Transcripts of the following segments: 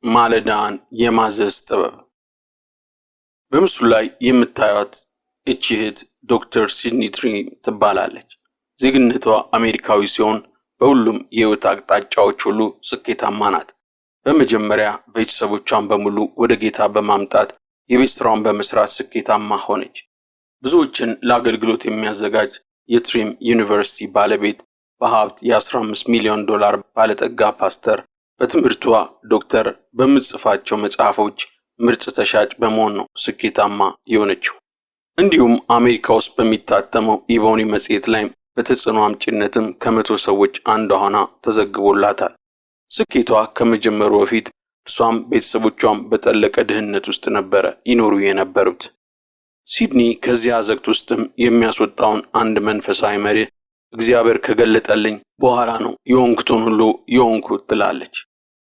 ማለዳን የማዘዝ ጥበብ። በምስሉ ላይ የምታዩት እቺ እህት ዶክተር ሲድኒ ትሪም ትባላለች። ዜግነቷ አሜሪካዊ ሲሆን በሁሉም የህይወት አቅጣጫዎች ሁሉ ስኬታማ ናት። በመጀመሪያ ቤተሰቦቿን በሙሉ ወደ ጌታ በማምጣት የቤት ስራውን በመስራት ስኬታማ ሆነች። ብዙዎችን ለአገልግሎት የሚያዘጋጅ የትሪም ዩኒቨርሲቲ ባለቤት፣ በሀብት የ15 ሚሊዮን ዶላር ባለጠጋ ፓስተር፣ በትምህርቷ ዶክተር፣ በምትጽፋቸው መጽሐፎች ምርጥ ተሻጭ በመሆን ነው ስኬታማ የሆነችው። እንዲሁም አሜሪካ ውስጥ በሚታተመው ኢቦኒ መጽሔት ላይ በተጽዕኖ አምጪነትም ከ100 ሰዎች አንዷ ሆና ተዘግቦላታል። ስኬቷ ከመጀመሩ በፊት እሷም ቤተሰቦቿም በጠለቀ ድህነት ውስጥ ነበረ ይኖሩ የነበሩት። ሲድኒ ከዚያ አዘቅት ውስጥም የሚያስወጣውን አንድ መንፈሳዊ መርህ እግዚአብሔር ከገለጠልኝ በኋላ ነው የሆንኩትን ሁሉ የሆንኩት ትላለች።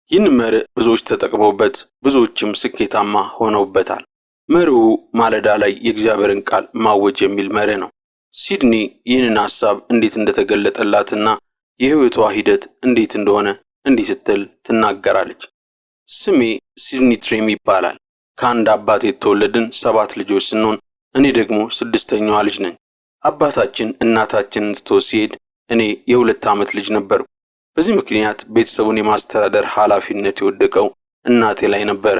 ይህን መርህ ብዙዎች ተጠቅመውበት ብዙዎችም ስኬታማ ሆነውበታል። መርሁ ማለዳ ላይ የእግዚአብሔርን ቃል ማወጅ የሚል መርህ ነው። ሲድኒ ይህንን ሐሳብ እንዴት እንደተገለጠላትና የህይወቷ ሂደት እንዴት እንደሆነ እንዲህ ስትል ትናገራለች። ስሜ ሲድኒ ትሪም ይባላል። ከአንድ አባት የተወለድን 7 ልጆች ስንሆን እኔ ደግሞ 6ኛዋ ልጅ ነኝ። አባታችን እናታችንን ትቶ ሲሄድ እኔ የ2 ዓመት ልጅ ነበርኩ። በዚህ ምክንያት ቤተሰቡን የማስተዳደር ኃላፊነት የወደቀው እናቴ ላይ ነበረ።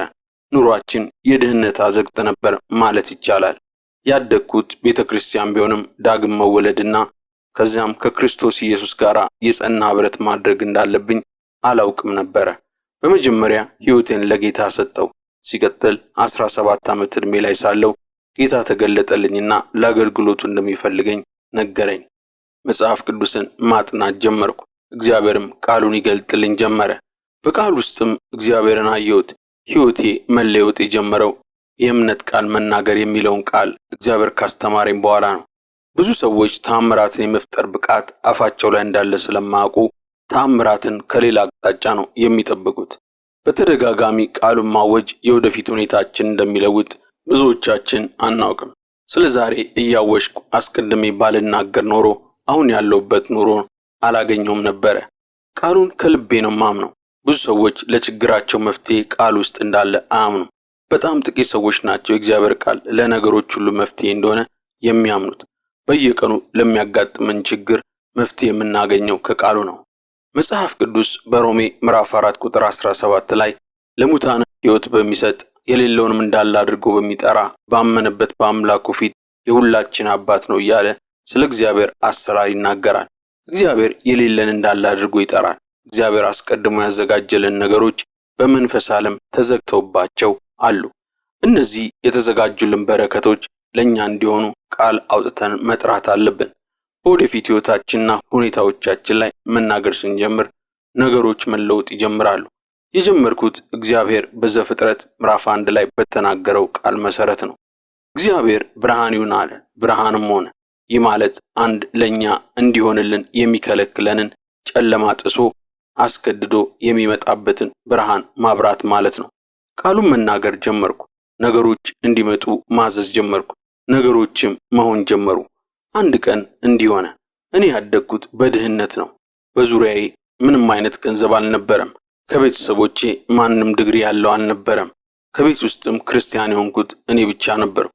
ኑሯችን የድህነት አዘቅት ነበር ማለት ይቻላል። ያደግኩት ቤተክርስቲያን ቢሆንም ዳግም መወለድና ከዚያም ከክርስቶስ ኢየሱስ ጋር የጸና ህብረት ማድረግ እንዳለብኝ አላውቅም ነበረ። በመጀመሪያ ህይወቴን ለጌታ ሰጠው። ሲቀጥል 17 ዓመት ዕድሜ ላይ ሳለው ጌታ ተገለጠልኝና ለአገልግሎቱ እንደሚፈልገኝ ነገረኝ። መጽሐፍ ቅዱስን ማጥናት ጀመርኩ። እግዚአብሔርም ቃሉን ይገልጥልኝ ጀመረ። በቃል ውስጥም እግዚአብሔርን አየሁት። ህይወቴ መለወጥ የጀመረው የእምነት ቃል መናገር የሚለውን ቃል እግዚአብሔር ካስተማረኝ በኋላ ነው። ብዙ ሰዎች ተአምራትን የመፍጠር ብቃት አፋቸው ላይ እንዳለ ስለማያውቁ ተአምራትን ከሌላ አቅጣጫ ነው የሚጠብቁት። በተደጋጋሚ ቃሉን ማወጅ የወደፊት ሁኔታችን እንደሚለውጥ ብዙዎቻችን አናውቅም። ስለዛሬ እያወጅኩ አስቀድሜ ባልናገር ኖሮ አሁን ያለውበት ኑሮ አላገኘውም ነበረ። ቃሉን ከልቤ ነው ማምነው። ብዙ ሰዎች ለችግራቸው መፍትሄ ቃል ውስጥ እንዳለ አያምኑም። በጣም ጥቂት ሰዎች ናቸው የእግዚአብሔር ቃል ለነገሮች ሁሉ መፍትሄ እንደሆነ የሚያምኑት። በየቀኑ ለሚያጋጥመን ችግር መፍትሄ የምናገኘው ከቃሉ ነው። መጽሐፍ ቅዱስ በሮሜ ምዕራፍ 4 ቁጥር 17 ላይ ለሙታን ሕይወት በሚሰጥ የሌለውንም እንዳለ አድርጎ በሚጠራ ባመነበት በአምላኩ ፊት የሁላችን አባት ነው እያለ ስለ እግዚአብሔር አሰራር ይናገራል። እግዚአብሔር የሌለን እንዳለ አድርጎ ይጠራል። እግዚአብሔር አስቀድሞ ያዘጋጀልን ነገሮች በመንፈስ ዓለም ተዘግተውባቸው አሉ። እነዚህ የተዘጋጁልን በረከቶች ለኛ እንዲሆኑ ቃል አውጥተን መጥራት አለብን። በወደፊት ሕይወታችንና ሁኔታዎቻችን ላይ መናገር ስንጀምር ነገሮች መለወጥ ይጀምራሉ። የጀመርኩት እግዚአብሔር በዘፍጥረት ምዕራፍ 1 ላይ በተናገረው ቃል መሰረት ነው። እግዚአብሔር ብርሃን ይሁን አለ፣ ብርሃንም ሆነ። ይህ ማለት አንድ ለኛ እንዲሆንልን የሚከለክለንን ጨለማ ጥሶ አስገድዶ የሚመጣበትን ብርሃን ማብራት ማለት ነው። ቃሉን መናገር ጀመርኩ። ነገሮች እንዲመጡ ማዘዝ ጀመርኩ። ነገሮችም መሆን ጀመሩ። አንድ ቀን እንዲህ ሆነ። እኔ ያደግኩት በድህነት ነው። በዙሪያዬ ምንም አይነት ገንዘብ አልነበረም። ከቤተሰቦቼ ማንም ዲግሪ ያለው አልነበረም። ከቤት ውስጥም ክርስቲያን የሆንኩት እኔ ብቻ ነበርኩ።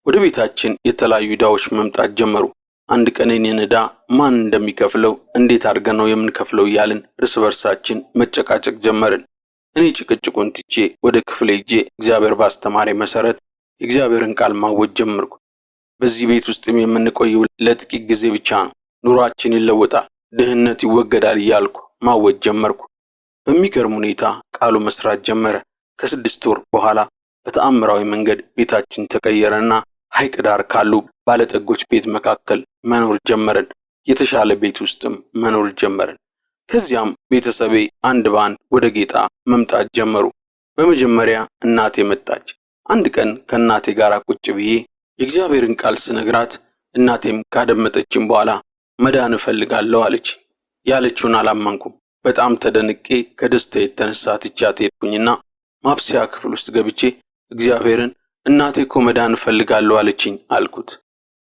ወደ ቤታችን የተለያዩ ዕዳዎች መምጣት ጀመሩ። አንድ ቀን እኔን ዕዳ ማን እንደሚከፍለው እንዴት አድርገን ነው የምንከፍለው እያልን እርስ በርሳችን መጨቃጨቅ ጀመርን። እኔ ጭቅጭቁን ትቼ ወደ ክፍሌ ሄጄ እግዚአብሔር ባስተማረኝ መሰረት የእግዚአብሔርን ቃል ማወጅ ጀመርኩ። በዚህ ቤት ውስጥም የምንቆየው ለጥቂት ጊዜ ብቻ ነው። ኑሯችን ይለወጣል፣ ድህነት ይወገዳል እያልኩ ማወጅ ጀመርኩ። በሚገርም ሁኔታ ቃሉ መስራት ጀመረ። ከ6 ወር በኋላ በተአምራዊ መንገድ ቤታችን ተቀየረና ሐይቅ ዳር ካሉ ባለጠጎች ቤት መካከል መኖር ጀመርን። የተሻለ ቤት ውስጥም መኖር ጀመርን። ከዚያም ቤተሰቤ አንድ በአንድ ወደ ጌታ መምጣት ጀመሩ። በመጀመሪያ እናቴ መጣች። አንድ ቀን ከእናቴ ጋር ቁጭ ብዬ የእግዚአብሔርን ቃል ስነግራት እናቴም ካደመጠችኝ በኋላ መዳን እፈልጋለሁ አለች። ያለችውን አላመንኩም። በጣም ተደንቄ ከደስታ የተነሳ ትቻት ሄድኩኝና ማብሰያ ክፍል ውስጥ ገብቼ እግዚአብሔርን እናቴ እኮ መዳን እፈልጋለሁ አለችኝ አልኩት።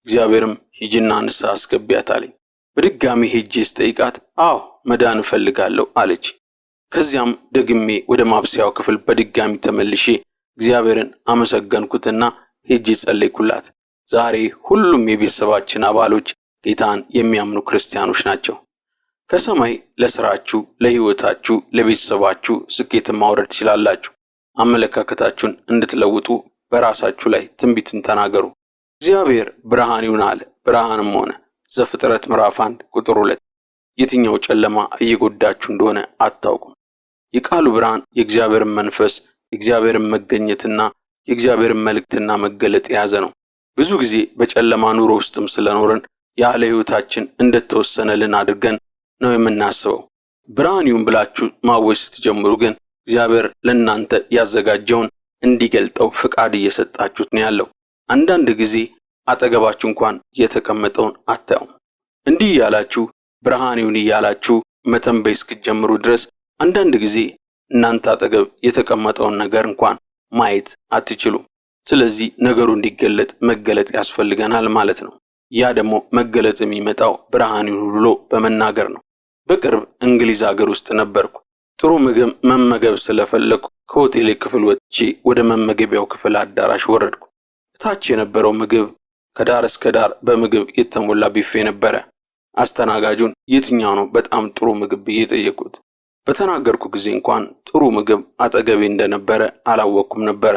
እግዚአብሔርም ሂጂና ንስሐ አስገቢያት አለኝ። በድጋሚ ሄጄ ስጠይቃት አዎ መዳን እፈልጋለሁ አለች። ከዚያም ደግሜ ወደ ማብሰያው ክፍል በድጋሚ ተመልሼ እግዚአብሔርን አመሰገንኩትና ሄጄ ጸለይኩላት። ዛሬ ሁሉም የቤተሰባችን አባሎች ጌታን የሚያምኑ ክርስቲያኖች ናቸው። ከሰማይ ለስራችሁ፣ ለህይወታችሁ፣ ለቤተሰባችሁ ስኬትን ማውረድ ትችላላችሁ። አመለካከታችሁን እንድትለውጡ በራሳችሁ ላይ ትንቢትን ተናገሩ። እግዚአብሔር ብርሃን ይሁን አለ፣ ብርሃንም ሆነ። ዘፍጥረት ምዕራፍ 1 ቁጥር 2። የትኛው ጨለማ እየጎዳችሁ እንደሆነ አታውቁም። የቃሉ ብርሃን የእግዚአብሔርን መንፈስ፣ የእግዚአብሔርን መገኘትና የእግዚአብሔርን መልእክትና መገለጥ የያዘ ነው። ብዙ ጊዜ በጨለማ ኑሮ ውስጥም ስለኖርን ያለ ህይወታችን እንደተወሰነልን አድርገን ነው የምናስበው። ብርሃን ይሁን ብላችሁ ማወጅ ስትጀምሩ ግን እግዚአብሔር ለእናንተ ያዘጋጀውን እንዲገልጠው ፍቃድ እየሰጣችሁት ነው ያለው። አንዳንድ ጊዜ አጠገባችሁ እንኳን የተቀመጠውን አታዩም። እንዲህ እያላችሁ ብርሃን ይሁን እያላችሁ መተንበይ እስክትጀምሩ ድረስ አንዳንድ ጊዜ እናንተ አጠገብ የተቀመጠውን ነገር እንኳን ማየት አትችሉም። ስለዚህ ነገሩ እንዲገለጥ መገለጥ ያስፈልገናል ማለት ነው። ያ ደግሞ መገለጥ የሚመጣው ብርሃን ይሁን ብሎ በመናገር ነው። በቅርብ እንግሊዝ ሀገር ውስጥ ነበርኩ። ጥሩ ምግብ መመገብ ስለፈለኩ ከሆቴል ክፍል ወጥቼ ወደ መመገቢያው ክፍል አዳራሽ ወረድኩ። እታች የነበረው ምግብ ከዳር እስከ ዳር በምግብ የተሞላ ቢፌ ነበረ። አስተናጋጁን የትኛው ነው በጣም ጥሩ ምግብ ብዬ ጠየቁት። በተናገርኩ ጊዜ እንኳን ጥሩ ምግብ አጠገቤ እንደነበረ አላወቅኩም ነበረ።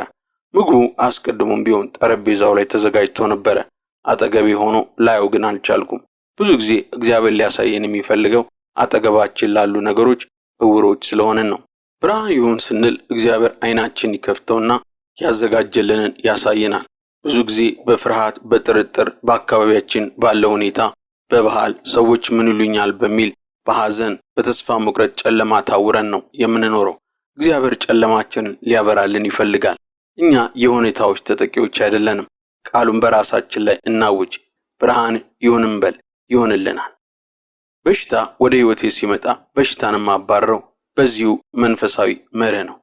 ምግቡ አስቀድሞም ቢሆን ጠረጴዛው ላይ ተዘጋጅቶ ነበረ። አጠገቤ ሆኖ ላየው ግን አልቻልኩም። ብዙ ጊዜ እግዚአብሔር ሊያሳየን የሚፈልገው አጠገባችን ላሉ ነገሮች እውሮች ስለሆነን ነው። ብርሃን ይሁን ስንል እግዚአብሔር አይናችን ይከፍተውና ያዘጋጀልንን ያሳየናል። ብዙ ጊዜ በፍርሃት፣ በጥርጥር፣ በአካባቢያችን ባለው ሁኔታ፣ በባህል ሰዎች ምን ይሉኛል በሚል በሐዘን፣ በተስፋ መቁረጥ ጨለማ ታውረን ነው የምንኖረው። እግዚአብሔር ጨለማችንን ሊያበራልን ይፈልጋል። እኛ የሁኔታዎች ተጠቂዎች አይደለንም። ቃሉን በራሳችን ላይ እናውጅ። ብርሃን ይሁንም በል፣ ይሆንልናል። በሽታ ወደ ህይወቴ ሲመጣ በሽታን ማባረረው በዚሁ መንፈሳዊ መርህ ነው።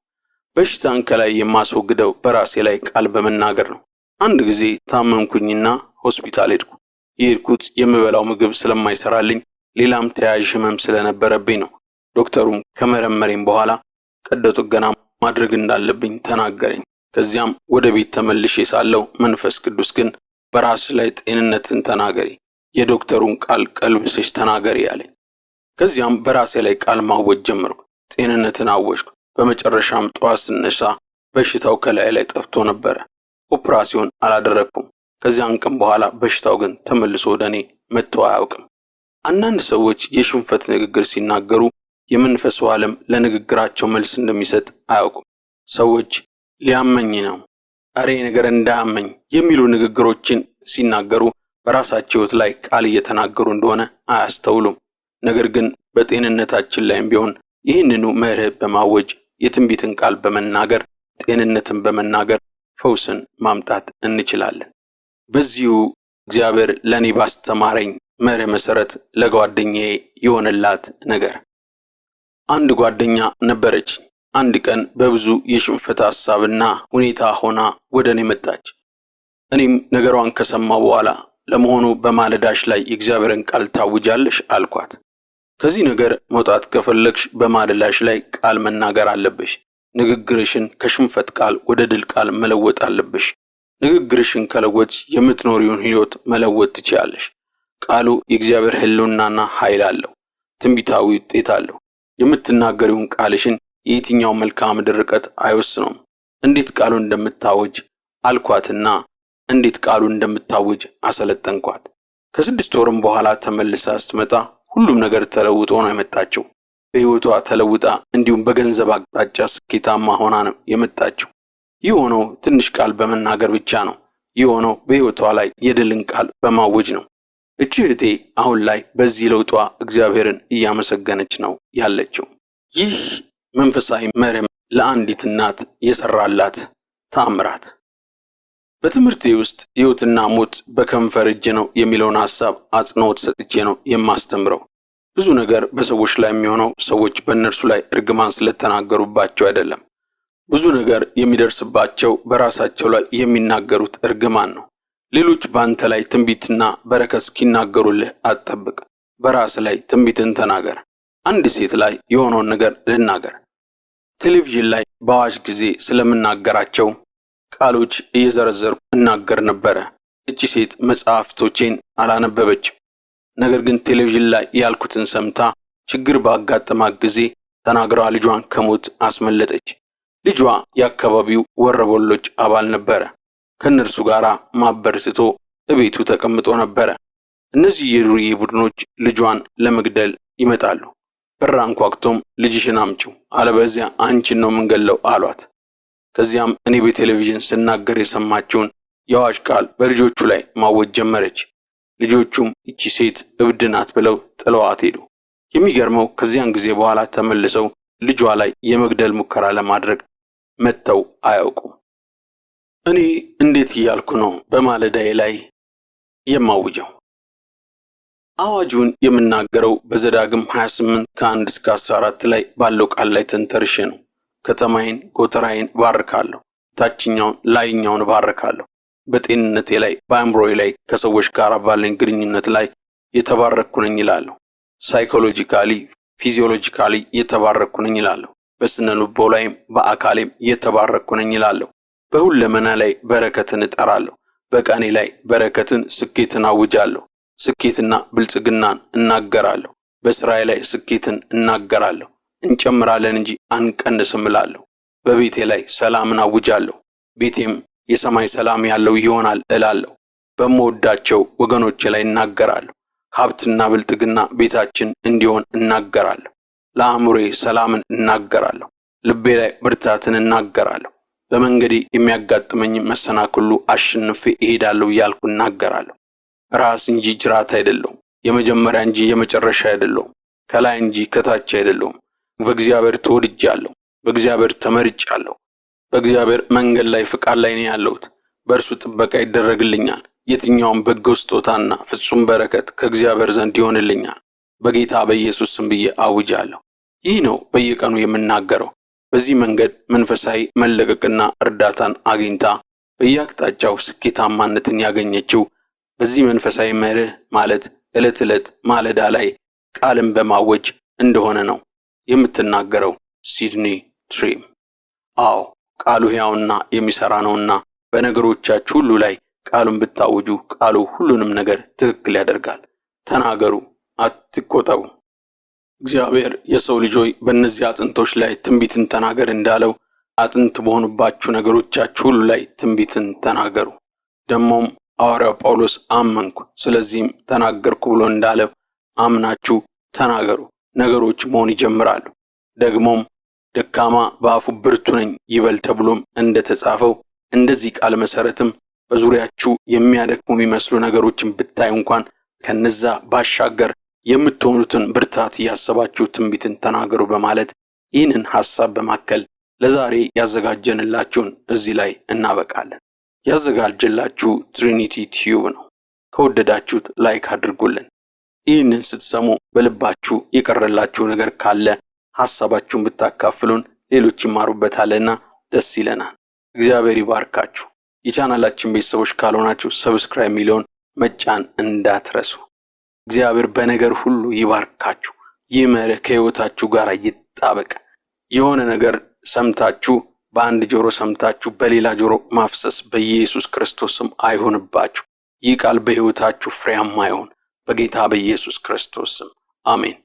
በሽታን ከላይ የማስወግደው በራሴ ላይ ቃል በመናገር ነው። አንድ ጊዜ ታመምኩኝና ሆስፒታል ሄድኩ። የሄድኩት የምበላው ምግብ ስለማይሰራልኝ ሌላም ተያያዥ ህመም ስለነበረብኝ ነው። ዶክተሩም ከመረመረኝ በኋላ ቀዶ ጥገና ማድረግ እንዳለብኝ ተናገረኝ። ከዚያም ወደ ቤት ተመልሼ ሳለሁ መንፈስ ቅዱስ ግን በራስ ላይ ጤንነትን ተናገሪ፣ የዶክተሩን ቃል ቀልብሰሽ ተናገሪ ያለኝ። ከዚያም በራሴ ላይ ቃል ማወጅ ጀመርኩ። ጤንነትን አወጅኩ። በመጨረሻም ጠዋት ስነሳ በሽታው ከላይ ላይ ጠፍቶ ነበረ። ኦፕራሲዮን አላደረኩም። ከዚያን ቀን በኋላ በሽታው ግን ተመልሶ ወደኔ መጥቶ አያውቅም። አንዳንድ ሰዎች የሽንፈት ንግግር ሲናገሩ የመንፈሱ ዓለም ለንግግራቸው መልስ እንደሚሰጥ አያውቁም። ሰዎች ሊያመኝ ነው፣ አሬ ነገር እንዳያመኝ የሚሉ ንግግሮችን ሲናገሩ በራሳቸው ህይወት ላይ ቃል እየተናገሩ እንደሆነ አያስተውሉም። ነገር ግን በጤንነታችን ላይም ቢሆን ይህንኑ መርህ በማወጅ የትንቢትን ቃል በመናገር ጤንነትን በመናገር ፈውስን ማምጣት እንችላለን። በዚሁ እግዚአብሔር ለኔ ባስተማረኝ መርህ መሰረት ለጓደኛዬ የሆነላት ነገር። አንድ ጓደኛ ነበረች። አንድ ቀን በብዙ የሽንፈት ሐሳብና ሁኔታ ሆና ወደኔ መጣች። እኔም ነገሯን ከሰማሁ በኋላ ለመሆኑ በማለዳሽ ላይ የእግዚአብሔርን ቃል ታውጃለሽ አልኳት። ከዚህ ነገር መውጣት ከፈለግሽ በማለዳሽ ላይ ቃል መናገር አለብሽ። ንግግርሽን ከሽንፈት ቃል ወደ ድል ቃል መለወጥ አለብሽ። ንግግርሽን ከለወጥሽ የምትኖሪውን ህይወት መለወጥ ትችያለሽ። ቃሉ የእግዚአብሔር ህልውናና ኃይል አለው። ትንቢታዊ ውጤት አለው። የምትናገሪውን ቃልሽን የትኛው መልካም ምድር ርቀት አይወስነውም። እንዴት ቃሉን እንደምታወጅ አልኳትና እንዴት ቃሉን እንደምታወጅ አሰለጠንኳት። ከ6 ወርም በኋላ ተመልሳ ስትመጣ ሁሉም ነገር ተለውጦ ነው የመጣችው። በህይወቷ ተለውጣ እንዲሁም በገንዘብ አቅጣጫ ስኬታማ ሆና ነው የመጣችው። ይህ ሆኖ ትንሽ ቃል በመናገር ብቻ ነው። ይህ ሆኖ በህይወቷ ላይ የድልን ቃል በማወጅ ነው። እቺ እህቴ አሁን ላይ በዚህ ለውጧ እግዚአብሔርን እያመሰገነች ነው ያለችው። ይህ መንፈሳዊ መርህ ለአንዲት እናት የሰራላት ተአምራት። በትምህርቴ ውስጥ ህይወትና ሞት በከንፈር እጅ ነው የሚለውን ሐሳብ አጽንኦት ሰጥቼ ነው የማስተምረው። ብዙ ነገር በሰዎች ላይ የሚሆነው ሰዎች በእነርሱ ላይ እርግማን ስለተናገሩባቸው አይደለም። ብዙ ነገር የሚደርስባቸው በራሳቸው ላይ የሚናገሩት እርግማን ነው። ሌሎች በአንተ ላይ ትንቢትና በረከት እስኪናገሩልህ አትጠብቅ። በራስ ላይ ትንቢትን ተናገር። አንድ ሴት ላይ የሆነውን ነገር ልናገር። ቴሌቪዥን ላይ በአዋጅ ጊዜ ስለምናገራቸው ቃሎች እየዘረዘርኩ እናገር ነበረ። እቺ ሴት መጽሐፍቶቼን አላነበበችም። ነገር ግን ቴሌቪዥን ላይ ያልኩትን ሰምታ ችግር ባጋጠማት ጊዜ ተናግራ ልጇን ከሞት አስመለጠች። ልጇ የአካባቢው ወረበሎች አባል ነበረ። ከነርሱ ጋር ማበር ትቶ እቤቱ ተቀምጦ ነበረ። እነዚህ የዱርዬ ቡድኖች ልጇን ለመግደል ይመጣሉ። በር አንኳኩቶም ልጅሽን አምጪው አለበዚያ አንቺን ነው የምንገለው አሏት። ከዚያም እኔ በቴሌቪዥን ስናገር የሰማችውን የአዋጅ ቃል በልጆቹ ላይ ማወጅ ጀመረች። ልጆቹም እቺ ሴት እብድ ናት ብለው ጥለዋት ሄዱ። የሚገርመው ከዚያን ጊዜ በኋላ ተመልሰው ልጇ ላይ የመግደል ሙከራ ለማድረግ መተው አያውቁም። እኔ እንዴት እያልኩ ነው በማለዳዬ ላይ የማውጀው? አዋጁን የምናገረው በዘዳግም 28 ከ1 እስከ 14 ላይ ባለው ቃል ላይ ተንተርሼ ነው። ከተማዬን ጎተራዬን ባርካለሁ፣ ታችኛውን ላይኛውን ባርካለሁ። በጤንነቴ ላይ በአእምሮዬ ላይ ከሰዎች ጋር ባለኝ ግንኙነት ላይ የተባረኩ ነኝ ይላለሁ። ሳይኮሎጂካሊ ፊዚዮሎጂካሊ የተባረኩ ነኝ ይላለሁ። በስነ ልቦና ላይም በአካሌም የተባረኩ ነኝ ይላለሁ። በሁለመና ላይ በረከትን እጠራለሁ። በቀኔ ላይ በረከትን ስኬትን አውጃለሁ። ስኬትና ብልጽግናን እናገራለሁ። በስራዬ ላይ ስኬትን እናገራለሁ። እንጨምራለን እንጂ አንቀንስም እላለሁ። በቤቴ ላይ ሰላምን አውጃለሁ። ቤቴም የሰማይ ሰላም ያለው ይሆናል እላለሁ። በመወዳቸው ወገኖቼ ላይ እናገራለሁ። ሀብትና ብልጥግና ቤታችን እንዲሆን እናገራለሁ። ለአእምሮዬ ሰላምን እናገራለሁ። ልቤ ላይ ብርታትን እናገራለሁ። በመንገዴ የሚያጋጥመኝ መሰናክሉ አሸንፌ እሄዳለሁ እያልኩ እናገራለሁ። ራስ እንጂ ጅራት አይደለሁም። የመጀመሪያ እንጂ የመጨረሻ አይደለሁም። ከላይ እንጂ ከታች አይደለሁም። በእግዚአብሔር ተወድጃለሁ። በእግዚአብሔር ተመርጫለሁ። በእግዚአብሔር መንገድ ላይ ፍቃድ ላይ ነው ያለሁት። በእርሱ ጥበቃ ይደረግልኛል። የትኛውም በጎ ስጦታና ፍጹም በረከት ከእግዚአብሔር ዘንድ ይሆንልኛል። በጌታ በኢየሱስ ስም ብዬ አውጃለሁ። ይህ ነው በየቀኑ የምናገረው። በዚህ መንገድ መንፈሳዊ መለቀቅና እርዳታን አግኝታ በየአቅጣጫው ስኬታማነትን ያገኘችው በዚህ መንፈሳዊ መርህ ማለት ዕለት ዕለት ማለዳ ላይ ቃልን በማወጅ እንደሆነ ነው የምትናገረው ሲድኒ ትሪም። አዎ ቃሉ ሕያውና የሚሰራ ነውና በነገሮቻችሁ ሁሉ ላይ ቃሉን ብታውጁ ቃሉ ሁሉንም ነገር ትክክል ያደርጋል። ተናገሩ፣ አትቆጠቡ። እግዚአብሔር የሰው ልጆች በእነዚህ አጥንቶች ላይ ትንቢትን ተናገር እንዳለው አጥንት በሆኑባችሁ ነገሮቻችሁ ሁሉ ላይ ትንቢትን ተናገሩ። ደሞም ሐዋርያው ጳውሎስ አመንኩ ስለዚህም ተናገርኩ ብሎ እንዳለው አምናችሁ ተናገሩ፣ ነገሮች መሆን ይጀምራሉ። ደግሞም ደካማ በአፉ ብርቱ ነኝ ይበል ተብሎም እንደተጻፈው እንደዚህ ቃል መሰረትም በዙሪያችሁ የሚያደክሙ የሚመስሉ ነገሮችን ብታይ እንኳን ከነዛ ባሻገር የምትሆኑትን ብርታት ያሰባችሁ ትንቢትን ተናገሩ በማለት ይህንን ሐሳብ በማከል ለዛሬ ያዘጋጀንላችሁን እዚህ ላይ እናበቃለን። ያዘጋጀላችሁ ትሪኒቲ ቲዩብ ነው። ከወደዳችሁት ላይክ አድርጉልን። ይህንን ስትሰሙ በልባችሁ የቀረላችሁ ነገር ካለ ሐሳባችሁን ብታካፍሉን ሌሎች ይማሩበታልና ደስ ይለናል። እግዚአብሔር ይባርካችሁ። የቻናላችን ቤተሰቦች ካልሆናችሁ ሰብስክራይብ ሚሊዮን መጫን እንዳትረሱ። እግዚአብሔር በነገር ሁሉ ይባርካችሁ። ይህ መርህ ከሕይወታችሁ ጋር ይጣበቅ። የሆነ ነገር ሰምታችሁ በአንድ ጆሮ ሰምታችሁ በሌላ ጆሮ ማፍሰስ በኢየሱስ ክርስቶስ ስም አይሆንባችሁ። ይህ ቃል በሕይወታችሁ ፍሬያማ ይሁን በጌታ በኢየሱስ ክርስቶስ ስም አሜን።